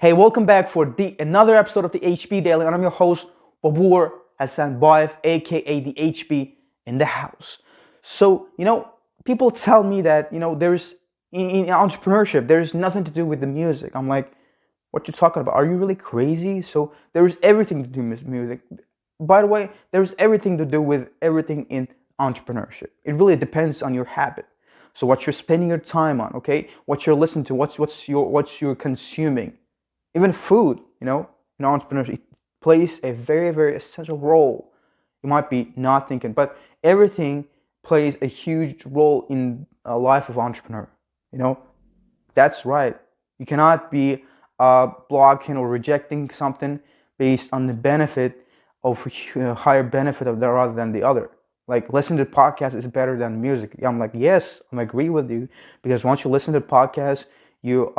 Hey, welcome back for another episode of the HB Daily, and I'm your host, Babur Hassan Baif, aka the HB in the house. So, people tell me that, there's in entrepreneurship, there's nothing to do with the music. I'm like, what you talking about? Are you really crazy? So there's everything to do with music. By the way, there's everything to do with everything in entrepreneurship. It really depends on your habit. So what you're spending your time on, okay? What you're listening to, what you're consuming. Even food, in entrepreneurship, it plays a very, very essential role. You might be not thinking, but everything plays a huge role in a life of entrepreneur. You know, that's right. You cannot be blocking or rejecting something based on the benefit of higher benefit of the rather than the other. Like listening to podcast is better than music. I'm like, yes, I agree with you, because once you listen to podcasts, you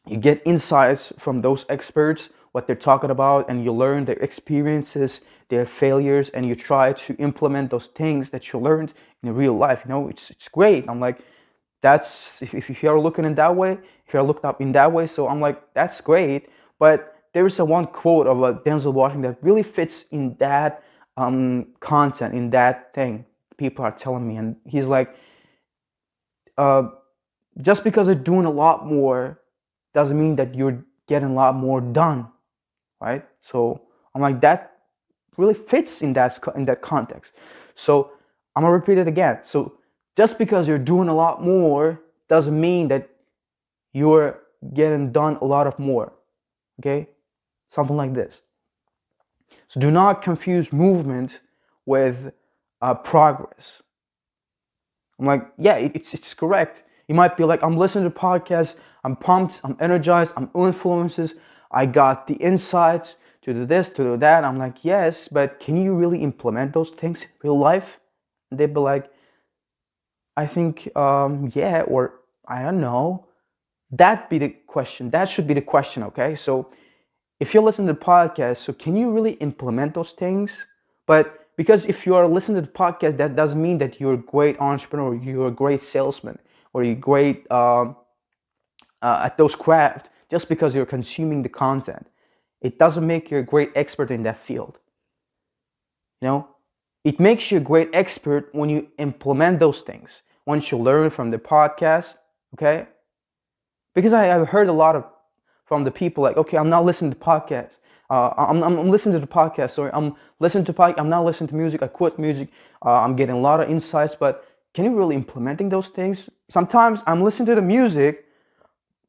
you get insights from those experts, what they're talking about, and you learn their experiences, their failures, and you try to implement those things that you learned in real life. It's great. I'm like, that's if you're looking in that way, if you're looked up in that way, so I'm like, that's great. But there's a one quote of Denzel Washington that really fits in that content, in that thing people are telling me, and he's like, uh, just because you're doing a lot more doesn't mean that you're getting a lot more done, right? So I'm like, that really fits in that context. So I'm gonna repeat it again. So just because you're doing a lot more doesn't mean that you're getting done a lot of more. Okay, something like this. So do not confuse movement with progress. I'm like, yeah, it's correct. You might be like, I'm listening to podcasts, I'm pumped, I'm energized, I'm influences, I got the insights to do this, to do that. I'm like, yes, but can you really implement those things in real life? And they'd be like, I think, yeah, or I don't know. That be the question. That should be the question, okay? So if you listen to the podcast, so can you really implement those things? But because if you are listening to the podcast, that doesn't mean that you're a great entrepreneur, you're a great salesman, or you're great at those craft. Just because you're consuming the content, it doesn't make you a great expert in that field. You know, it makes you a great expert when you implement those things. Once you learn from the podcast, okay? Because I've heard a lot of from the people like, okay, I'm not listening to podcasts. I'm listening to the podcast. Sorry, I'm listening to podcast. I'm not listening to music. I quit music. I'm getting a lot of insights, but can you really implementing those things? Sometimes I'm listening to the music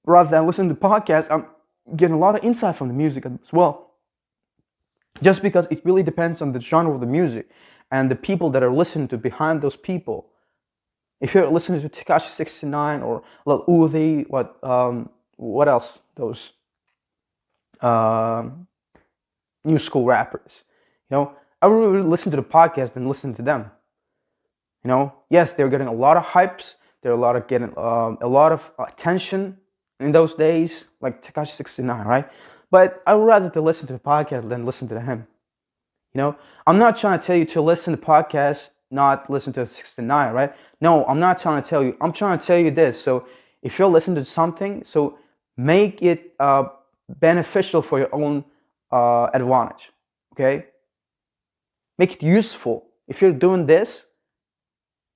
rather than listening to podcasts. I'm getting a lot of insight from the music as well. Just because it really depends on the genre of the music and the people that are listening to behind those people. If you're listening to Tekashi 69 or Lil Uzi, what else? Those um, new school rappers. I would really listen to the podcast than listen to them. Yes, they're getting a lot of hypes. They're getting a lot of attention in those days, like Tekashi 69, right? But I would rather to listen to the podcast than listen to him. I'm not trying to tell you to listen to podcasts, not listen to 69, right? No, I'm not trying to tell you. I'm trying to tell you this. So if you're listening to something, so make it beneficial for your own advantage, okay? Make it useful. If you're doing this,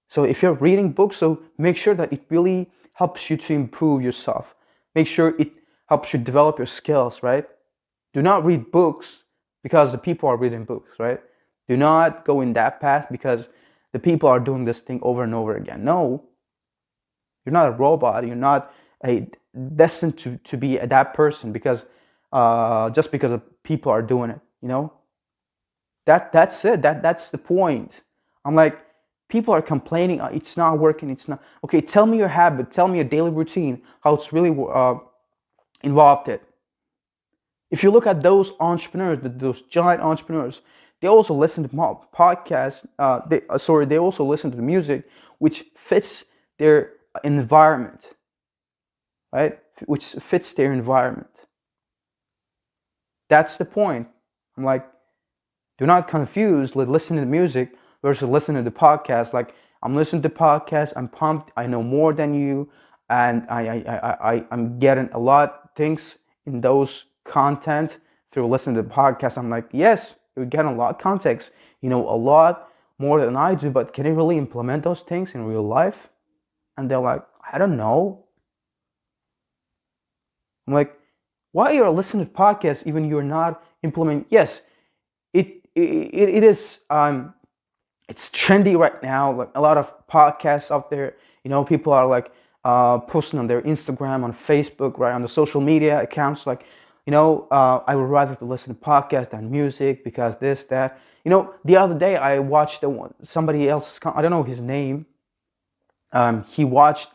so if you're reading books, so make sure that it really helps you to improve yourself. Make sure it helps you develop your skills, right? Do not read books because the people are reading books, right? Do not go in that path because the people are doing this thing over and over again. No, you're not a robot. You're not destined to be that person because just because people are doing it. That's it. That's the point. I'm like, people are complaining. It's not working. It's not okay. Tell me your habit. Tell me your daily routine. How it's really involved it. If you look at those entrepreneurs, those giant entrepreneurs, they also listen to podcasts. They also listen to the music, which fits their environment, right? Which fits their environment. That's the point. I'm like, do not confuse listening to music versus listening to the podcast. Like, I'm listening to podcasts. I'm pumped. I know more than you, and I'm getting a lot of things in those content through listening to the podcast, I'm like, yes, you get a lot of context, a lot more than I do, but can you really implement those things in real life? And they're like, I don't know. I'm like, why you're listening to podcasts even you're not implementing? Yes, it is it's trendy right now. Like a lot of podcasts out there. People are like posting on their Instagram, on Facebook, right, on the social media accounts. Like, I would rather to listen to podcasts than music because this, that. The other day I watched somebody else's. I don't know his name. He watched.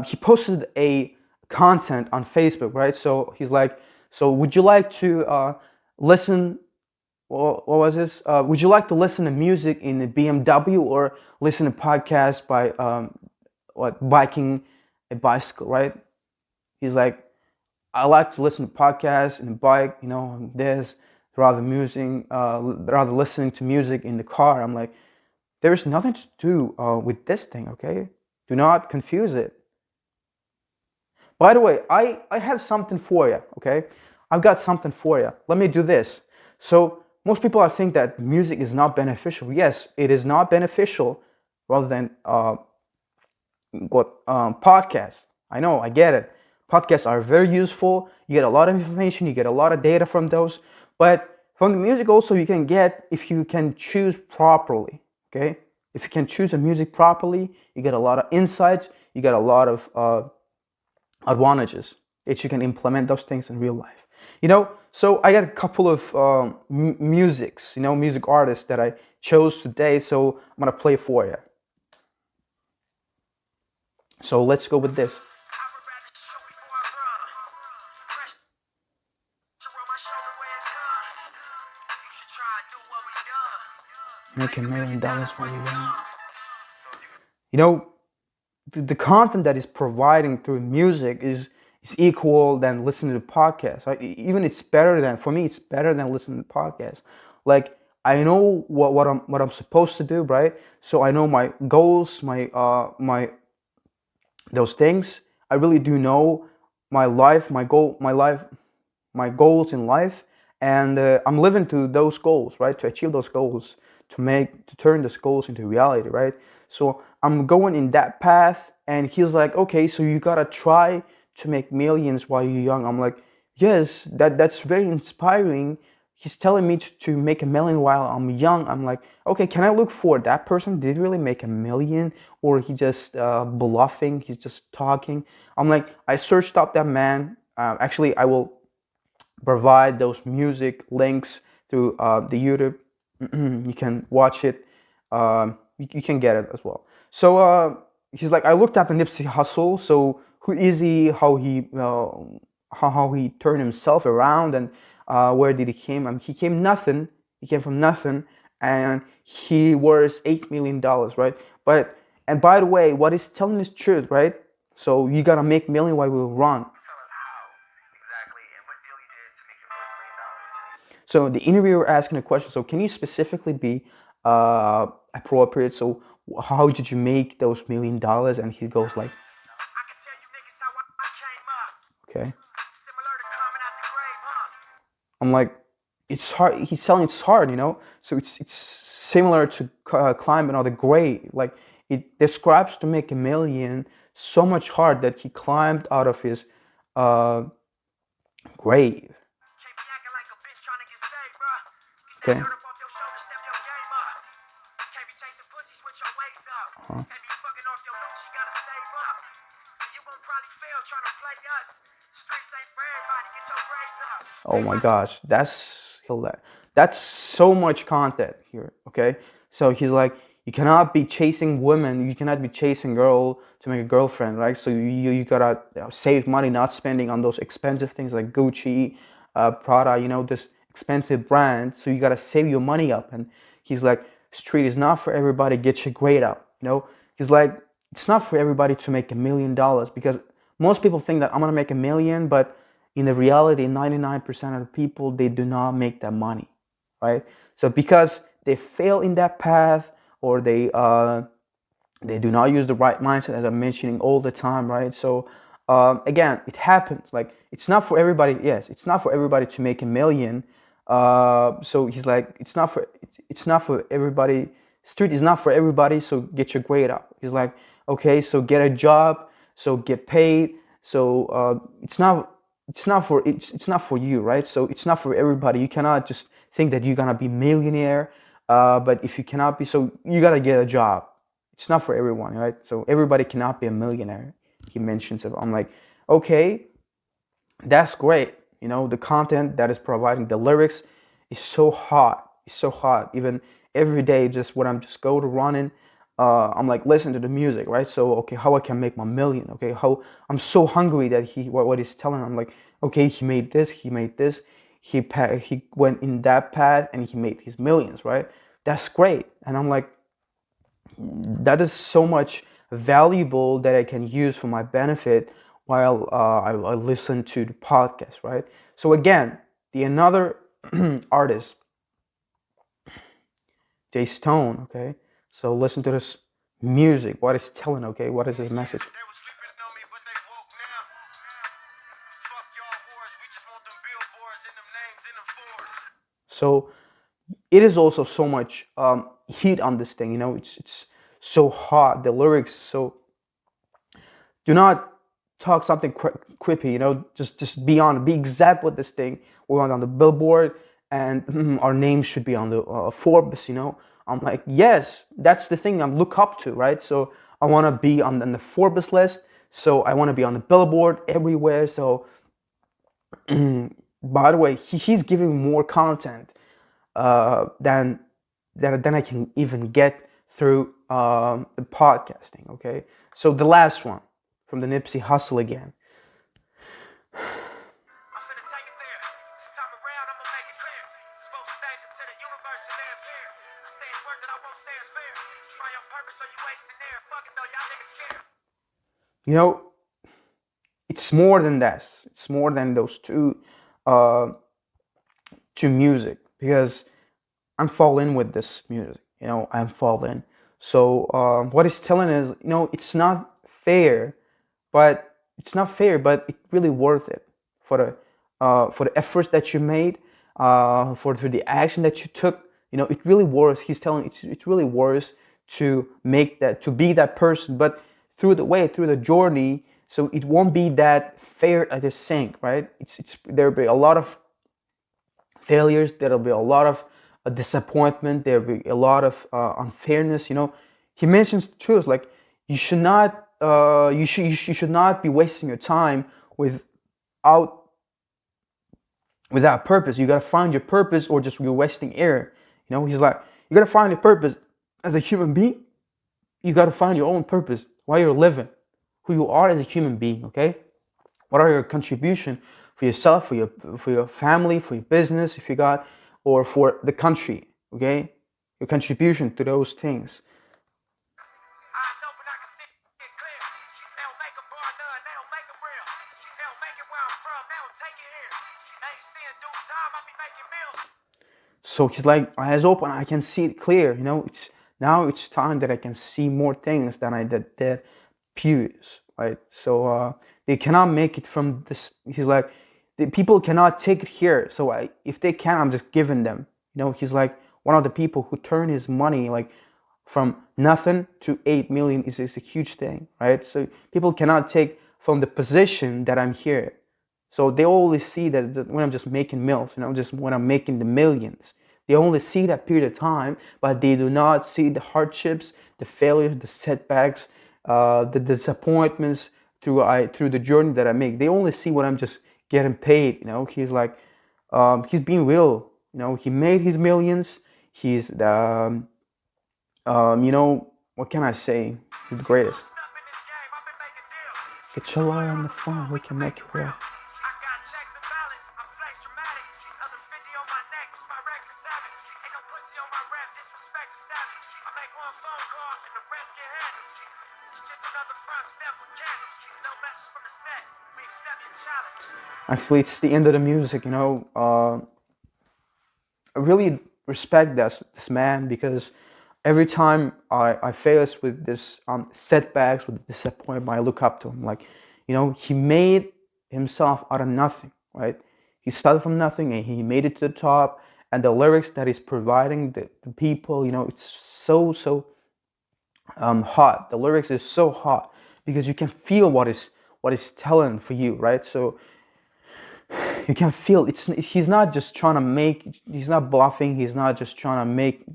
He posted a content on Facebook, right? So he's like, so would you like to listen? What was this? Would you like to listen to music in the BMW or listen to podcasts by biking a bicycle, right? He's like, I like to listen to podcasts in the bike, this rather listening to music in the car. I'm like, there's nothing to do with this thing, okay? Do not confuse it. By the way, I have something for you, okay? I've got something for you. Let me do this. So most people I think that music is not beneficial. Yes, it is not beneficial rather than podcasts. I know, I get it. Podcasts are very useful. You get a lot of information, you get a lot of data from those. But from the music also you can get if you can choose properly, okay? If you can choose the music properly, you get a lot of insights, you get a lot of advantages that you can implement those things in real life. So I got a couple of music artists that I chose today, so I'm gonna play for you. So let's go with this. Make $1 million when you're young. You know, the content that is providing through music is equal than listening to podcasts. Right? Even it's better than, for me, it's better than listening to podcasts. Like I know what I'm supposed to do, right? So I know my goals, my those things. I really do know my life, my goals in life, and I'm living to those goals, right? To achieve those goals, to turn those goals into reality, right? So I'm going in that path, and he's like, okay, so you gotta try to make millions while you're young. I'm like, yes, that's very inspiring. He's telling me to make a million while I'm young. I'm like, okay, can I look for that person? Did he really make a million, or he just bluffing? He's just talking. I'm like, I searched up that man. Actually, I will provide those music links through the YouTube. You can watch it. You can get it as well. So he's like, I looked at the Nipsey Hussle. So who is he? How he turned himself around, and where did he came? He came nothing. He came from nothing, and he worth $8 million, right? And by the way, what he's telling is truth, right? So you gotta make million while we run. So the interviewer asking a question. So can you specifically be appropriate? So how did you make those $1 million? And he goes like, okay. I'm like, it's hard. He's telling it's hard, So it's similar to climbing out the grave. Like it describes to make a million so much hard that he climbed out of his grave. Okay. Uh-huh. Oh my gosh, that's so much content here. Okay, so he's like, you cannot be chasing women, you cannot be chasing girl to make a girlfriend, right? So you gotta save money, not spending on those expensive things like Gucci, Prada, this expensive brand. So you gotta save your money up. And he's like, street is not for everybody. Get your grade up. He's like, it's not for everybody to make $1 million, because most people think that I'm gonna make $1 million, but in the reality, 99% of the people, they do not make that money, right? So because they fail in that path, or they do not use the right mindset, as I'm mentioning all the time, right? So Again, it happens. Like, it's not for everybody. Yes, it's not for everybody to make a million. So he's like, it's not for everybody. Street is not for everybody. So get your grade up. He's like, okay, so get a job, so get paid. So it's not for you, right? So it's not for everybody. You cannot just think that you're gonna be millionaire. But if you cannot be, so you gotta get a job. It's not for everyone, right? So everybody cannot be a millionaire. He mentions it. I'm like, okay, that's great. The content that is providing the lyrics is so hot. It's so hot. Even every day, just when I'm just go to running, I'm like listen to the music, right? So okay, how I can make my million? Okay, how I'm so hungry that what he's telling. I'm like, okay, he made this, he made this, he went in that path and he made his millions, right? That's great. And I'm like, that is so much valuable that I can use for my benefit while I listen to the podcast, right? So again, the another artist, Jay Stone, okay? So listen to this music, what is telling, okay? What is his message? So it is also so much heat on this thing, it's so hot, the lyrics. So do not talk something creepy, just be exact with this thing. We're on the billboard, and our name should be on the Forbes. I'm like, yes, that's the thing I'm look up to, right? So I want to be on the Forbes list, so I want to be on the billboard everywhere. So by the way, he's giving more content than I can even get through the podcasting. Okay, so the last one from the Nipsey Hussle again. You know, it's more than that. It's more than those uh, two music, because I'm falling with this music. I'm falling. So what it's telling is, it's not fair, but it really worth it for the efforts that you made, for the action that you took. It really worth. He's telling it's really worth to make that, to be that person, but through the journey, so it won't be that fair at the sink, right? It's there'll be a lot of failures. There'll be a lot of disappointment. There'll be a lot of unfairness. He mentions the truth. Like, you should not you should not be wasting your time without purpose. You gotta find your purpose, or just you're wasting air. He's like, you gotta find your purpose as a human being. You gotta find your own purpose, why you're living, who you are as a human being. Okay, what are your contribution for yourself, for your family, for your business, if you got, or for the country? Okay, your contribution to those things. So he's like, eyes open, I can see it clear. It's time that I can see more things than I did previous, right? So they cannot make it from this. He's like, the people cannot take it here. So if they can, I'm just giving them. He's like, one of the people who turn his money like from nothing to 8 million is a huge thing, right? So people cannot take from the position that I'm here. So they only see that when I'm just making mils, just when I'm making the millions. They only see that period of time, but they do not see the hardships, the failures, the setbacks, the disappointments through the journey that I make. They only see when I'm just getting paid. He's like, he's being real. He made his millions. He's what can I say? He's the greatest. Get your eye on the phone. We can make it real. Actually, it's the end of the music. I really respect this man, because every time I face with this setbacks, with disappointment, I look up to him. Like, He made himself out of nothing, right? He started from nothing and he made it to the top. And the lyrics that he's providing the people, it's so hot. The lyrics is so hot because you can feel what is telling for you, right? So you can feel he's not just trying to he's not bluffing, he's not just trying to make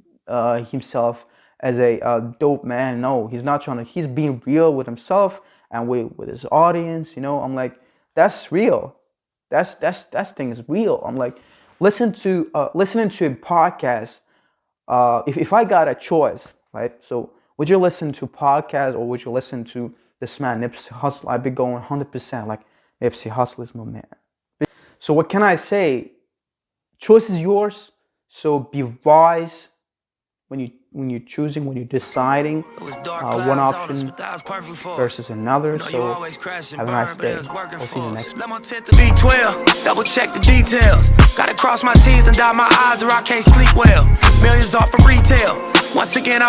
himself as a dope man. No, he's not trying to, he's being real with himself and with his audience. I'm like, that's real. That thing is real. I'm like, listening to a podcast. If I got a choice, right? So would you listen to podcast or would you listen to this man Nipsey Hussle? I'd be going 100% like Nipsey Hussle is my man. So what can I say? Choice is yours. So be wise when you're choosing, when you're deciding one option versus another. So have a nice day. I'll see you in the next one. Let my tent to B12, double check the details. Gotta cross my T's and dot my I's or I can't sleep well. Millions off from retail. Once again I